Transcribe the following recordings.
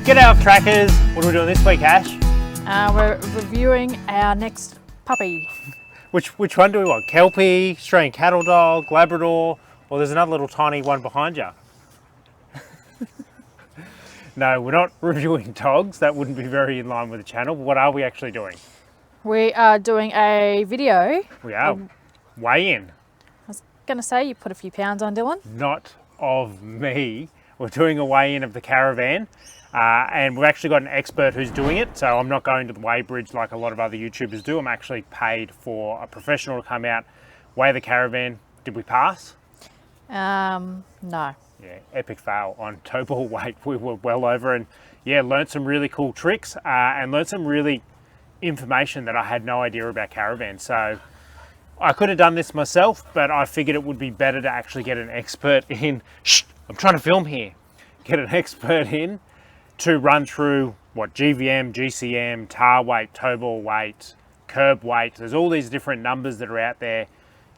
G'day off trackers. What are we doing this week, Ash? We're reviewing our next puppy. Which one do we want? Kelpie, Australian Cattle Dog, Labrador, or there's another little tiny one behind you? No, we're not reviewing dogs. That wouldn't be very in line with the channel. But what are we actually doing? We are doing a video. We are. Weigh-in. I was going to say you put a few pounds on, Dylan. Not of me. We're doing a weigh-in of the Caravan. And we've actually got an expert who's doing it, so I'm not going to the weigh bridge like a lot of other YouTubers do. I'm actually paid for a professional to come out, weigh the Caravan. Did we pass? No. Yeah, epic fail on toe ball weight. We were well over, and yeah, learned some really cool tricks and learned some really information that I had no idea about Caravan. So I could have done this myself, but I figured it would be better to actually get an expert in. Shh, I'm trying to film here. Get an expert in to run through what GVM, GCM, tar weight, toe ball weight, curb weight. There's all these different numbers that are out there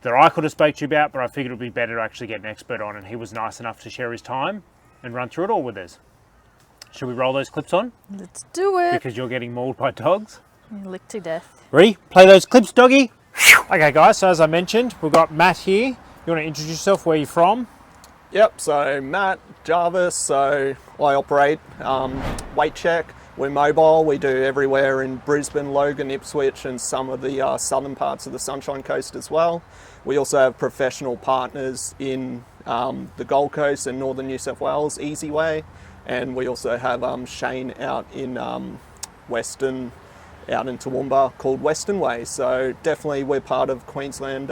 that I could have spoke to you about, but I figured it would be better to actually get an expert on, and he was nice enough to share his time and run through it all with us. Should we roll those clips on? Let's do it. Because you're getting mauled by dogs. You're licked to death. Ready? Play those clips, doggy. Okay guys, so as I mentioned, we've got Matt here. You want to introduce yourself, where you're from? Yep, so Matt Jarvis, so I operate Weight Check. We're mobile, we do everywhere in Brisbane, Logan, Ipswich and some of the southern parts of the Sunshine Coast as well. We also have professional partners in the Gold Coast and northern New South Wales, Easy Way. And we also have Shane out in Western, out in Toowoomba, called Western Way. So definitely we're part of Queensland,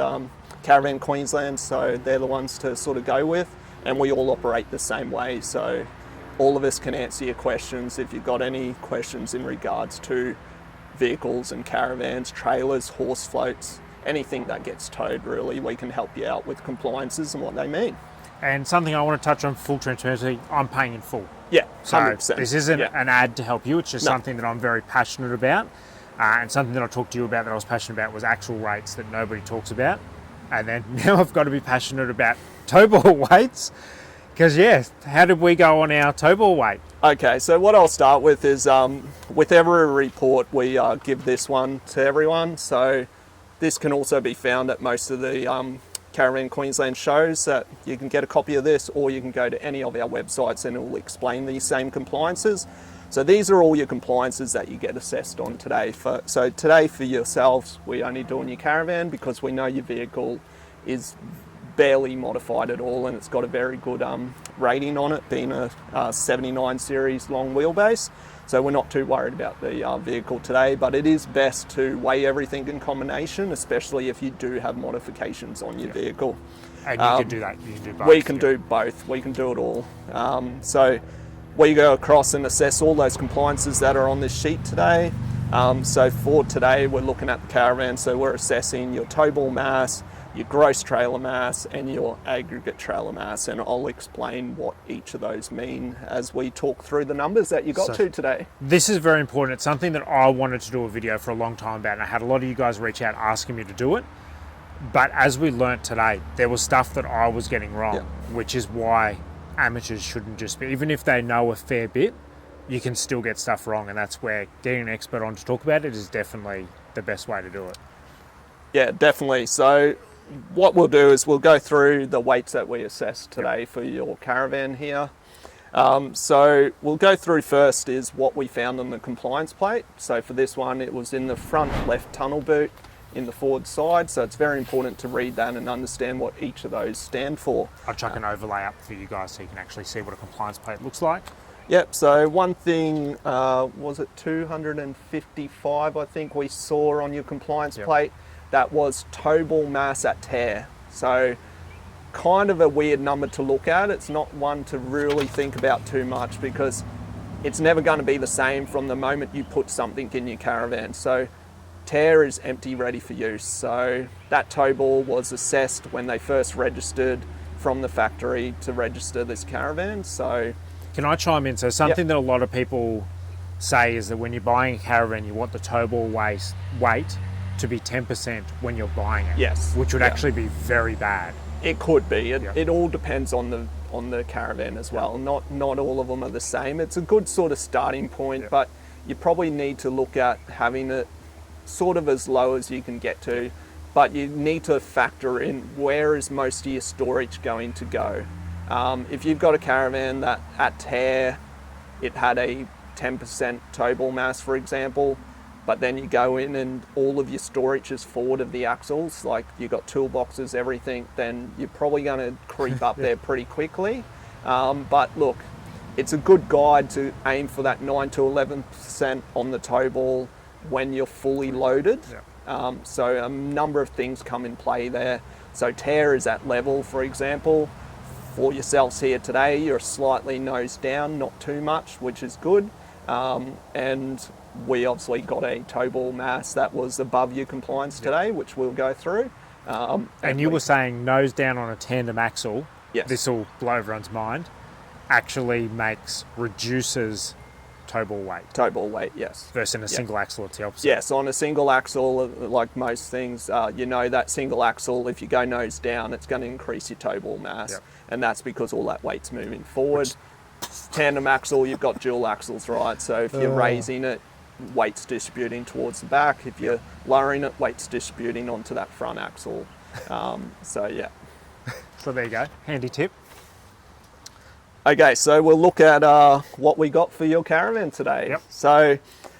Caravan Queensland, so they're the ones to sort of go with. And we all operate the same way, so all of us can answer your questions. If you've got any questions in regards to vehicles and caravans, trailers, horse floats, anything that gets towed really, we can help you out with compliances and what they mean. And something I want to touch on, full transparency, I'm paying in full. Yeah, 100%. So this isn't an ad to help you, it's just something that I'm very passionate about. And something that I talked to you about that I was passionate about was actual rates that nobody talks about. And then now I've got to be passionate about toe ball weights, because how did we go on our toe ball weight? Okay, so what I'll start with is with every report we give this one to everyone. So this can also be found at most of the Caravan Queensland shows, that you can get a copy of this, or you can go to any of our websites and it will explain these same compliances. So these are all your compliances that you get assessed on today. So today for yourselves, we're only doing your Caravan because we know your vehicle is barely modified at all, and it's got a very good rating on it, being a 79 series long wheelbase. So we're not too worried about the vehicle today, but it is best to weigh everything in combination, especially if you do have modifications on your vehicle. And you can do that, you can do both. We can do both, we can do it all. So we go across and assess all those compliances that are on this sheet today. So for today, we're looking at the Caravan, so we're assessing your tow ball mass, your gross trailer mass and your aggregate trailer mass, and I'll explain what each of those mean as we talk through the numbers that you got to today. This is very important. It's something that I wanted to do a video for a long time about, and I had a lot of you guys reach out asking me to do it. But as we learnt today, there was stuff that I was getting wrong, which is why amateurs shouldn't just be, even if they know a fair bit, you can still get stuff wrong, and that's where getting an expert on to talk about it is definitely the best way to do it. Yeah, definitely. So what we'll do is we'll go through the weights that we assessed today for your Caravan here. So we'll go through first is what we found on the compliance plate. So for this one, it was in the front left tunnel boot in the forward side. So it's very important to read that and understand what each of those stand for. I'll chuck an overlay up for you guys so you can actually see what a compliance plate looks like. Yep, so one thing, was it 255 I think we saw on your compliance plate? That was tow ball mass at tear. So kind of a weird number to look at. It's not one to really think about too much, because it's never going to be the same from the moment you put something in your Caravan. So tear is empty, ready for use. So that tow ball was assessed when they first registered from the factory to register this Caravan. So can I chime in? So something that a lot of people say is that when you're buying a Caravan, you want the tow ball weight to be 10% when you're buying it. Yes. Which would actually be very bad. It could be. It all depends on on the Caravan as well. Not all of them are the same. It's a good sort of starting point, but you probably need to look at having it sort of as low as you can get to, but you need to factor in where is most of your storage going to go. If you've got a Caravan that at tear, it had a 10% tow ball mass, for example, but then you go in and all of your storage is forward of the axles, like you've got toolboxes, everything, then you're probably going to creep up there pretty quickly. But look, it's a good guide to aim for that 9 to 11% on the tow ball when you're fully loaded. So a number of things come in play there. So tear is at level, for example. For yourselves here today, you're slightly nose down, not too much, which is good. And we obviously got a tow ball mass that was above your compliance today, which we'll go through. And you were saying nose down on a tandem axle, this will blow everyone's mind, actually reduces tow ball weight. Tow ball weight, yes. Versus in a single axle, it's the opposite. Yes, on a single axle, like most things, you know that single axle, if you go nose down, it's going to increase your tow ball mass. And that's because all that weight's moving forward. Tandem axle, you've got dual axles, right? So if you're raising it, weight's distributing towards the back. If you're lowering it, weight's distributing onto that front axle. So yeah. So there you go, handy tip. Okay, so we'll look at what we got for your Caravan today. So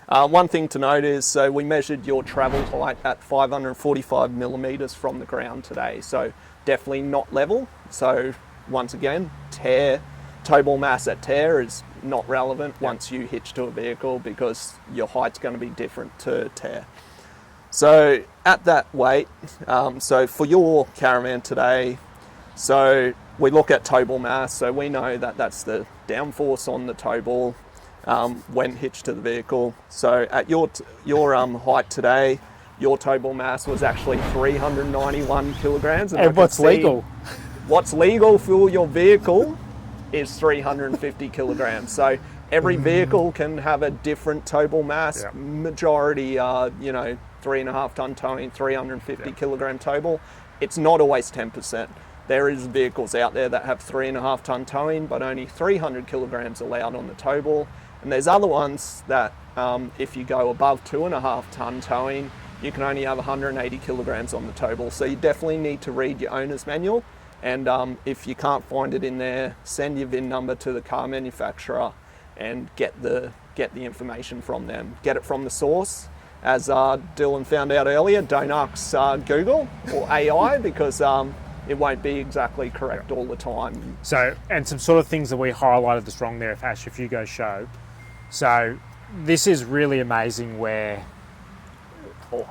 one thing to note is, so we measured your travel height at 545 millimeters from the ground today. So definitely not level. So once again, tow ball mass at tear is not relevant once you hitch to a vehicle, because your height's going to be different to tear. So at that weight, so for your Caravan today, so we look at tow ball mass, so we know that that's the downforce on the tow ball when hitched to the vehicle. So at your height today, your tow ball mass was actually 391 kilograms. And what's legal? What's legal for your vehicle is 350 kilograms. So every vehicle can have a different tow ball mass. Majority are, 3.5 ton towing, 350 kilogram tow ball. It's not always 10%. There is vehicles out there that have 3.5 ton towing, but only 300 kilograms allowed on the tow ball. And there's other ones that if you go above 2.5 ton towing, you can only have 180 kilograms on the tow ball. So you definitely need to read your owner's manual. And if you can't find it in there, send your VIN number to the car manufacturer and get the information from them. Get it from the source. As Dylan found out earlier, don't ask Google or AI because it won't be exactly correct all the time. So, and some sort of things that we highlighted that's wrong there, Ash, if you go show. So this is really amazing where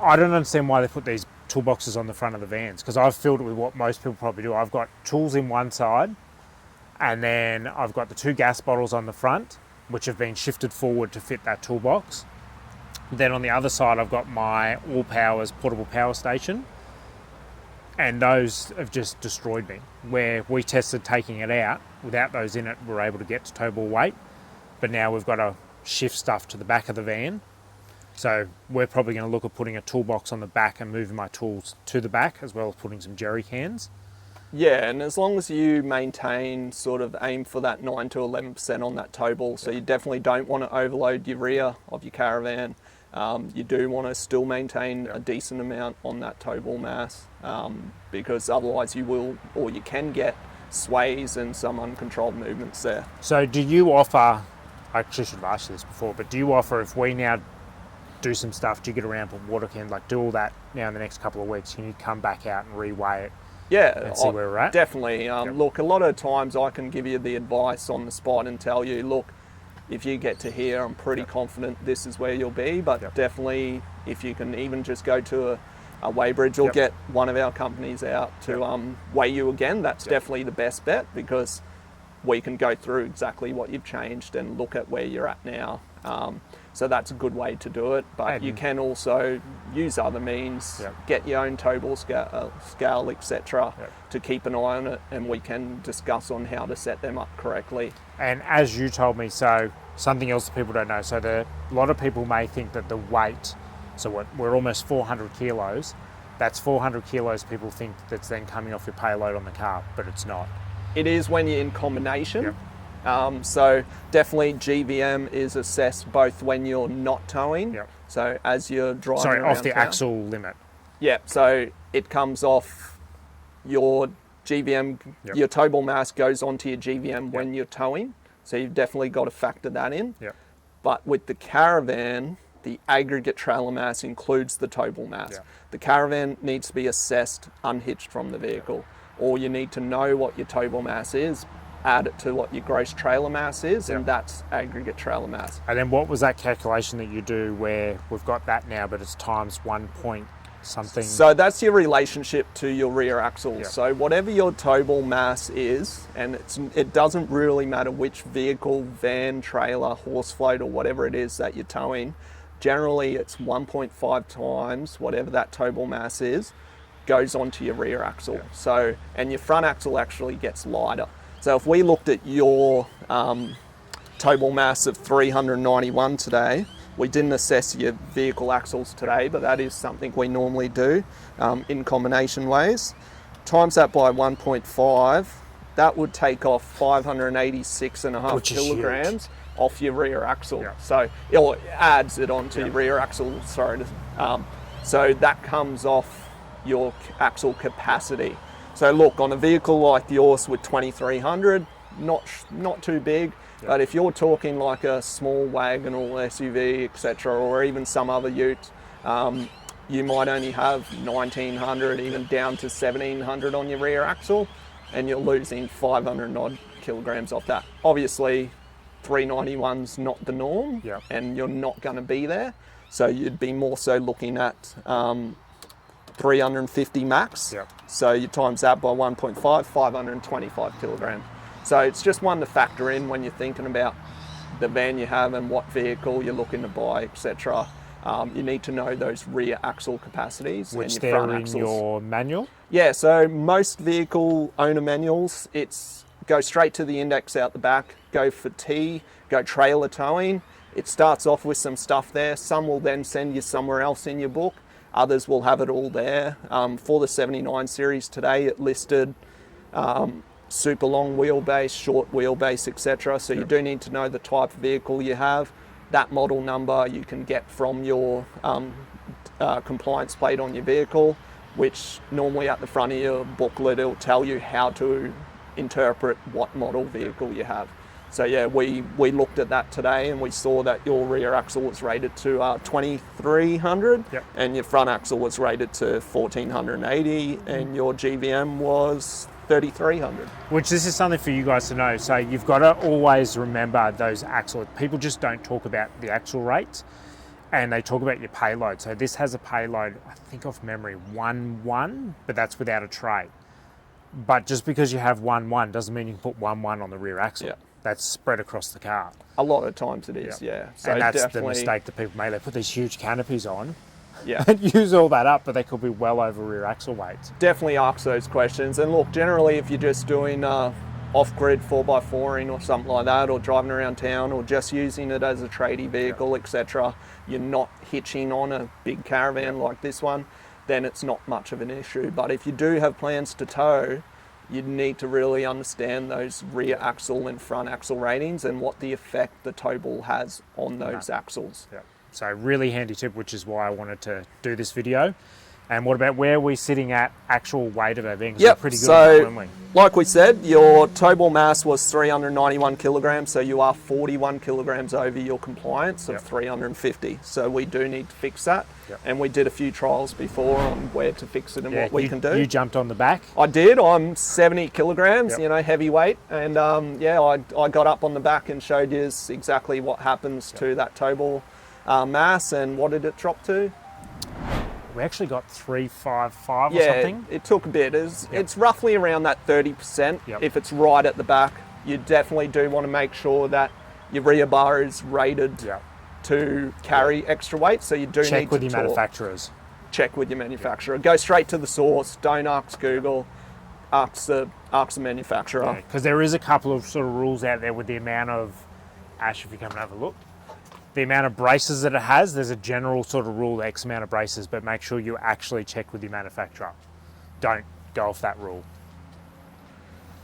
I don't understand why they put these toolboxes on the front of the vans, because I've filled it with what most people probably do. I've got tools in one side, and then I've got the 2 gas bottles on the front, which have been shifted forward to fit that toolbox. Then on the other side, I've got my AllPowers portable power station, and those have just destroyed me. Where we tested taking it out, without those in it, we're able to get to tow ball weight, but now we've got to shift stuff to the back of the van. So we're probably going to look at putting a toolbox on the back and moving my tools to the back, as well as putting some jerry cans. Yeah, and as long as you maintain, sort of aim for that 9 to 11% on that tow ball, so you definitely don't want to overload your rear of your Caravan. You do want to still maintain a decent amount on that tow ball mass, because otherwise you will, or you can get sways and some uncontrolled movements there. So do you offer, I actually should have asked you this before, but do you offer, if we now do some stuff, do you get around for water can, like do all that now in the next couple of weeks, can you come back out and reweigh it? Yeah, and see where we're at? Definitely. Look, a lot of times I can give you the advice on the spot and tell you, look, if you get to here, I'm pretty confident this is where you'll be, but definitely if you can even just go to a weigh bridge or get one of our companies out to weigh you again, that's definitely the best bet, because we can go through exactly what you've changed and look at where you're at now. So that's a good way to do it, but you can also use other means, get your own tow ball scale, etc., to keep an eye on it, and we can discuss on how to set them up correctly. And as you told me, so something else that people don't know, so a lot of people may think that the weight, so we're almost 400 kilos, that's 400 kilos people think that's then coming off your payload on the car, but it's not. It is when you're in combination. Yep. So definitely GVM is assessed both when you're not towing. Yep. So as you're driving Sorry, around off the town. axle limit. Yeah, so it comes off your GVM, Yep. your tow ball mass goes onto your GVM when you're towing. So you've definitely got to factor that in. Yep. But with the Caravan, the aggregate trailer mass includes the tow ball mass. Yep. The Caravan needs to be assessed unhitched from the vehicle. Or you need to know what your tow ball mass is, add it to what your gross trailer mass is, and that's aggregate trailer mass. And then what was that calculation that you do where we've got that now, but it's times 1 point something? So that's your relationship to your rear axle. Yeah. So whatever your tow ball mass is, and it doesn't really matter which vehicle, van, trailer, horse float, or whatever it is that you're towing, generally it's 1.5 times whatever that tow ball mass is, goes onto your rear axle. Yeah. So, and your front axle actually gets lighter. So if we looked at your tow ball mass of 391 today, we didn't assess your vehicle axles today, but that is something we normally do in combination ways. Times that by 1.5, that would take off 586.5 Which is kilograms off your rear axle. Yeah. So it adds it onto your rear axle, sorry. So that comes off your axle capacity. So look, on a vehicle like yours with 2300, not too big, but if you're talking like a small wagon or SUV, etc., or even some other ute, you might only have 1900, even down to 1700 on your rear axle, and you're losing 500 odd kilograms off that. Obviously, 391's not the norm, and you're not going to be there. So you'd be more so looking at 350 max. So you times that by 1.5, 525 kilograms. So it's just one to factor in when you're thinking about the van you have and what vehicle you're looking to buy, etc. You need to know those rear axle capacities Which and your front they're in axles. your manual? Yeah, so most vehicle owner manuals, it's go straight to the index out the back, go for T, go trailer towing. It starts off with some stuff there. Some will then send you somewhere else in your book. Others will have it all there. For the 79 series today, it listed super long wheelbase, short wheelbase, etc. So you do need to know the type of vehicle you have. That model number you can get from your compliance plate on your vehicle, which normally at the front of your booklet, it'll tell you how to interpret what model vehicle you have. So yeah, we looked at that today and we saw that your rear axle was rated to 2300 and your front axle was rated to 1480 and your GVM was 3300. Which this is something for you guys to know. So you've got to always remember those axle. People just don't talk about the axle rates and they talk about your payload. So this has a payload, I think off memory, 1.1, but that's without a tray. But just because you have 1.1 doesn't mean you can put 1.1 on the rear axle. That's spread across the car. A lot of times it is, So and that's the mistake that people make. They put these huge canopies on and use all that up, but they could be well over rear axle weights. Definitely ask those questions. And look, generally if you're just doing off-grid 4x4ing or something like that, or driving around town, or just using it as a tradie vehicle, etc., you're not hitching on a big caravan like this one, then it's not much of an issue. But if you do have plans to tow, you need to really understand those rear axle and front axle ratings and what the effect the tow ball has on those axles. So really handy tip, which is why I wanted to do this video. And what about where are we sitting at actual weight of our thing? Pretty good, weren't we? Like we said, your tow ball mass was 391 kilograms, so you are 41 kilograms over your compliance of 350. So we do need to fix that. And we did a few trials before on where to fix it and what we can do. You jumped on the back? I did. I'm 70 kilograms, you know, heavyweight. And I got up on the back and showed you exactly what happens to that tow ball mass. And what did it drop to? We actually got 355 or something. It took a bit. It's roughly around that 30%. If it's right at the back, you definitely do want to make sure that your rear bar is rated to carry extra weight. So you do check need with to your manufacturers. Check with your manufacturer. Go straight to the source. Don't ask Google. Ask the manufacturer. Because there is a couple of sort of rules out there with the amount of, Ash, if you come and have a look, the amount of braces that it has. There's a general sort of rule, X amount of braces, but make sure you actually check with your manufacturer. Don't go off that rule.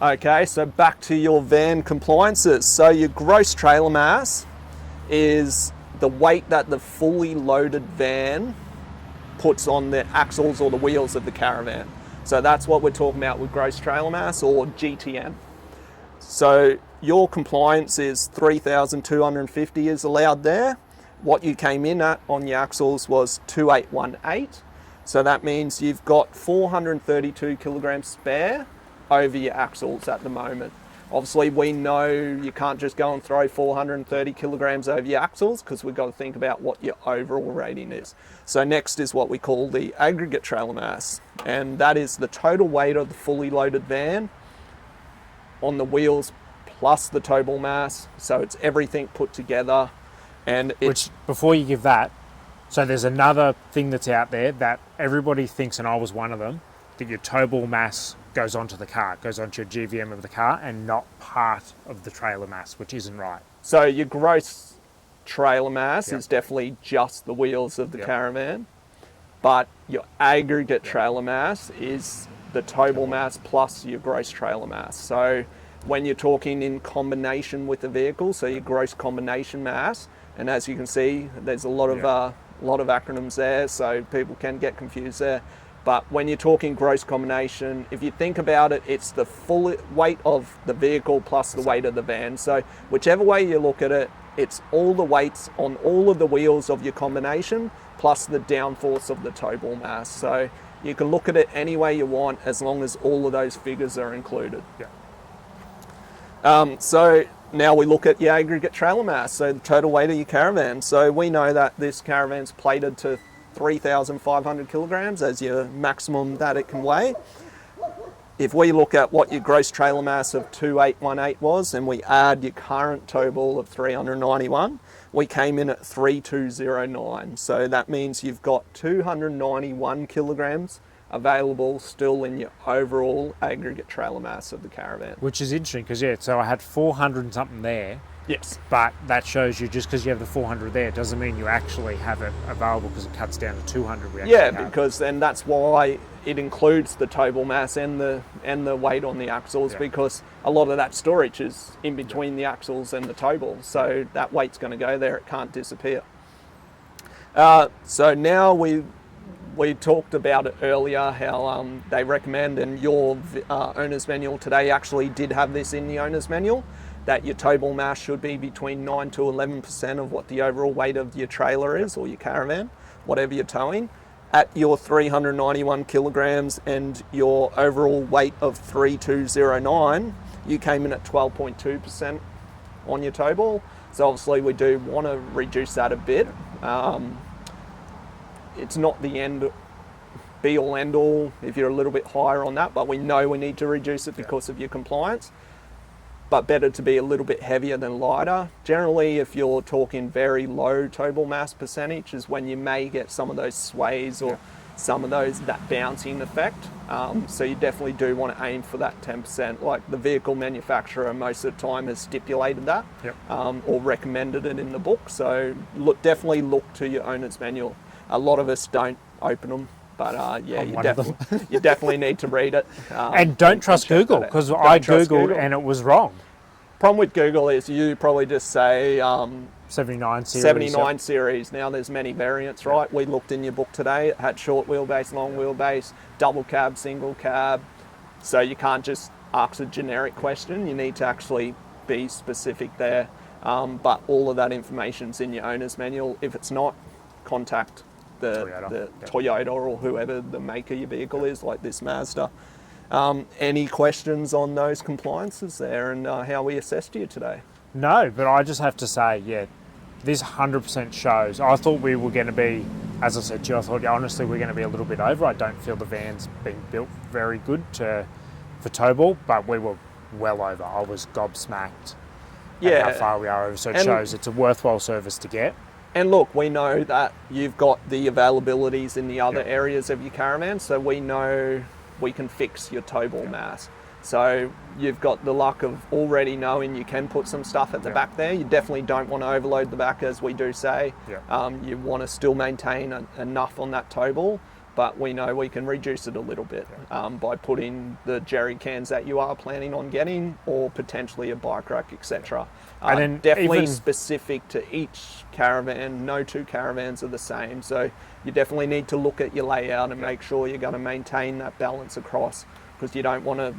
Okay, so back to your van compliances. So your gross trailer mass is the weight that the fully loaded van puts on the axles or the wheels of the caravan. So that's what we're talking about with gross trailer mass, or GTM. So your compliance is 3,250 is allowed there. What you came in at on your axles was 2,818. So that means you've got 432 kilograms spare over your axles at the moment. Obviously, we know you can't just go and throw 430 kilograms over your axles, because we've got to think about what your overall rating is. So next is what we call the aggregate trailer mass, and that is the total weight of the fully loaded van on the wheels plus the tow ball mass. So it's everything put together. And Which, before you give that, so there's another thing that's out there that everybody thinks, and I was one of them, that your tow ball mass goes onto the car, goes onto your GVM of the car, and not part of the trailer mass, which isn't right. So your gross trailer mass is definitely just the wheels of the caravan, but your aggregate trailer mass is the tow ball mass plus your gross trailer mass. So when you're talking in combination with the vehicle, so your gross combination mass, and as you can see, there's a lot of acronyms there, so people can get confused there. But when you're talking gross combination, if you think about it, it's the full weight of the vehicle plus the weight of the van. So whichever way you look at it, it's all the weights on all of the wheels of your combination plus the downforce of the tow ball mass. So you can look at it any way you want, as long as all of those figures are included. So now we look at your aggregate trailer mass, so the total weight of your caravan. So we know that this caravan's plated to 3,500 kilograms as your maximum that it can weigh. If we look at what your gross trailer mass of 2,818 was, and we add your current tow ball of 391, we came in at 3,209. So that means you've got 291 kilograms available still in your overall aggregate trailer mass of the caravan. Which is interesting, because so I had 400 and something there. Yes. But that shows you, just because you have the 400 there doesn't mean you actually have it available, because it cuts down to 200. Because then that's why it includes the tow ball mass and the weight on the axles, because a lot of that storage is in between the axles and the tow ball. So that weight's going to go there, it can't disappear. So now we talked about it earlier, how they recommend, and your owner's manual today actually did have this in the owner's manual, that your tow ball mass should be between 9 to 11% of what the overall weight of your trailer is, or your caravan, whatever you're towing. At your 391 kilograms and your overall weight of 3,209, you came in at 12.2% on your tow ball. So obviously we do want to reduce that a bit. It's not the be all end all if you're a little bit higher on that, but we know we need to reduce it because of your compliance. But better to be a little bit heavier than lighter. Generally, if you're talking very low tow ball mass percentage, is when you may get some of those sways or some of that bouncing effect. So you definitely do want to aim for that 10%. Like the vehicle manufacturer most of the time has stipulated that, or recommended it in the book. So definitely look to your owner's manual. A lot of us don't open them. But you definitely need to read it. And don't trust Google, because I Googled and it was wrong. Problem with Google is you probably just say 79 series. 79 series. Now there's many variants, right? We looked in your book today. It had short wheelbase, long wheelbase, double cab, single cab. So you can't just ask a generic question. You need to actually be specific there. But all of that information's in your owner's manual. If it's not, contact the Toyota or whoever the maker your vehicle is, like this Mazda. Any questions on those compliances there and how we assessed you today? No, but I just have to say, this 100% shows. I thought we were going to be, as I said to you, I thought honestly we're going to be a little bit over. I don't feel the van's been built very good for tow ball, but we were well over. I was gobsmacked at how far we are over, so it shows it's a worthwhile service to get. And look, we know that you've got the availabilities in the other areas of your caravan, so we know we can fix your tow ball mass. So you've got the luck of already knowing you can put some stuff at the back there. You definitely don't want to overload the back, as we do say. You want to still maintain enough on that tow ball, but we know we can reduce it a little bit by putting the jerry cans that you are planning on getting, or potentially a bike rack, etc. And then definitely even specific to each caravan. No two caravans are the same, so you definitely need to look at your layout and make sure you're going to maintain that balance across, because you don't want to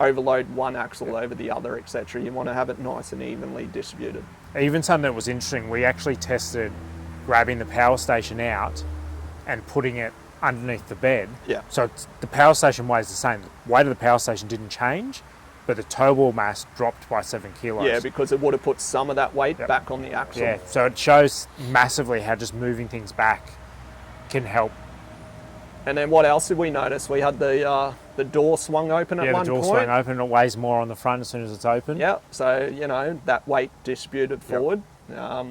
overload one axle over the other, etc. You want to have it nice and evenly distributed. Even something that was interesting, we actually tested grabbing the power station out and putting it underneath the bed. Yeah. So the power station weighs the same. The weight of the power station didn't change, but the tow ball mass dropped by 7 kilos. Yeah, because it would have put some of that weight back on the axle. Yeah, so it shows massively how just moving things back can help. And then what else did we notice? We had the door swung open at one point. Yeah, the door swung open. It weighs more on the front as soon as it's open. Yeah, so, you know, that weight distributed forward.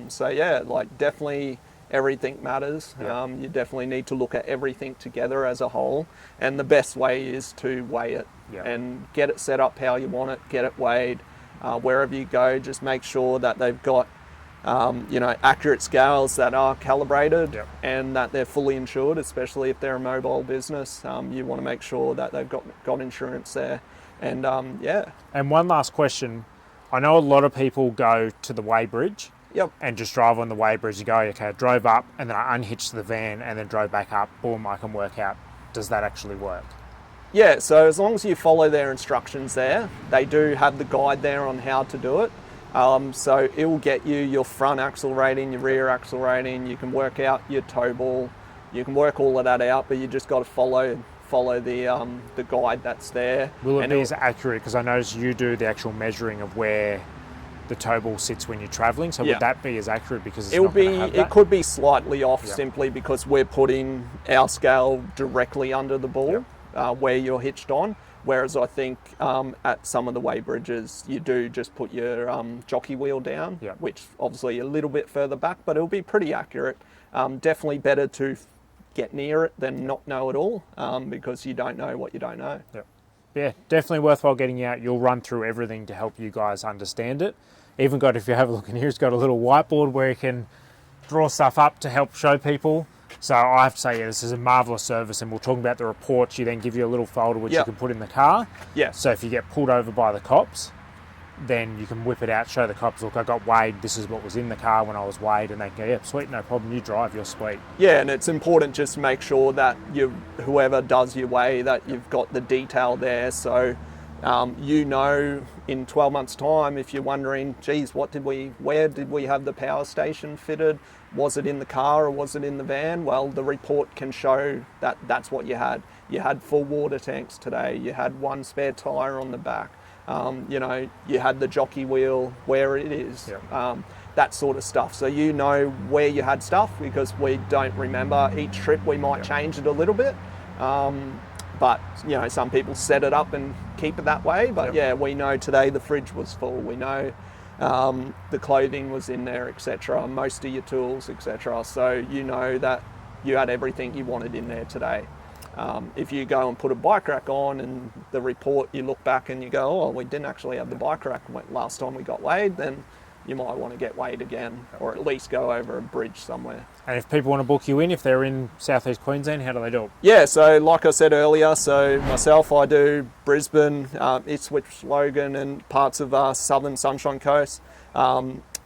So, yeah, like definitely everything matters. You definitely need to look at everything together as a whole. And the best way is to weigh it and get it set up how you want it, get it weighed. Wherever you go, just make sure that they've got you know, accurate scales that are calibrated and that they're fully insured, especially if they're a mobile business. You want to make sure that they've got insurance there. And And one last question. I know a lot of people go to the weighbridge and just drive on the weighbridge. You go, okay, I drove up and then I unhitched the van and then drove back up. Boom, I can work out. Does that actually work? Yeah, so as long as you follow their instructions there, they do have the guide there on how to do it. So it will get you your front axle rating, your rear axle rating. You can work out your tow ball. You can work all of that out, but you just got to follow the guide that's there. Will it be as accurate? Because I noticed you do the actual measuring of where the tow ball sits when you're traveling. So would that be as accurate? Because it could be slightly off simply because we're putting our scale directly under the ball where you're hitched on. Whereas I think at some of the weighbridges, you do just put your jockey wheel down, which obviously a little bit further back, but it'll be pretty accurate. Definitely better to get near it than not know at all, because you don't know what you don't know. Yeah, definitely worthwhile getting out. You'll run through everything to help you guys understand it. Even got, if you have a look in here, it's got a little whiteboard where you can draw stuff up to help show people. So I have to say, this is a marvellous service, and we'll talk about the reports. You then give you a little folder which you can put in the car. So if you get pulled over by the cops, then you can whip it out, show the cops, look, I got weighed, this is what was in the car when I was weighed, and they go, yeah, sweet, no problem, you drive, you're sweet. Yeah, and it's important just to make sure that whoever does your weigh, that you've got the detail there, so you know in 12 months' time, if you're wondering, geez, where did we have the power station fitted? Was it in the car or was it in the van? Well, the report can show that that's what you had. You had full water tanks today. You had one spare tyre on the back. You know, you had the jockey wheel where it is. That sort of stuff. So you know where you had stuff, because we don't remember. Each trip we might change it a little bit. But, you know, some people set it up and keep it that way. But yeah, we know today the fridge was full. We know the clothing was in there, etc. Most of your tools, etc. So you know that you had everything you wanted in there today. If you go and put a bike rack on and the report, you look back and you go, oh, we didn't actually have the bike rack last time we got weighed, then you might want to get weighed again, or at least go over a bridge somewhere. And if people want to book you in, if they're in southeast Queensland, how do they do it? Yeah, so like I said earlier, so myself, I do Brisbane, Ipswich, Logan, and parts of southern Sunshine Coast.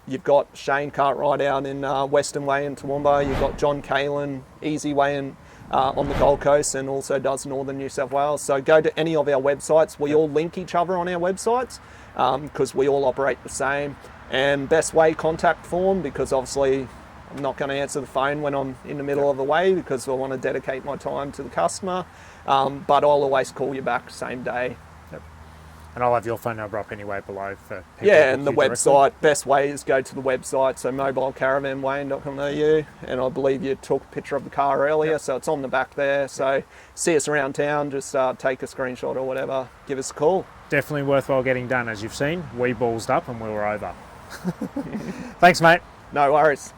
You've got Shane Cartwright out in Western Way in Toowoomba. You've got John Kalen, Easy Way on the Gold Coast, and also does northern New South Wales. So go to any of our websites. We all link each other on our websites because we all operate the same. And best way, contact form, because obviously I'm not going to answer the phone when I'm in the middle of the way, because I want to dedicate my time to the customer. But I'll always call you back same day. And I'll have your phone number up anyway below for people. Yeah, and the website, best way is go to the website, so mobilecaravanwayne.com.au, and I believe you took a picture of the car earlier, so it's on the back there. So see us around town, just take a screenshot or whatever, give us a call. Definitely worthwhile getting done. As you've seen, we ballsed up and we were over. Thanks, mate. No worries.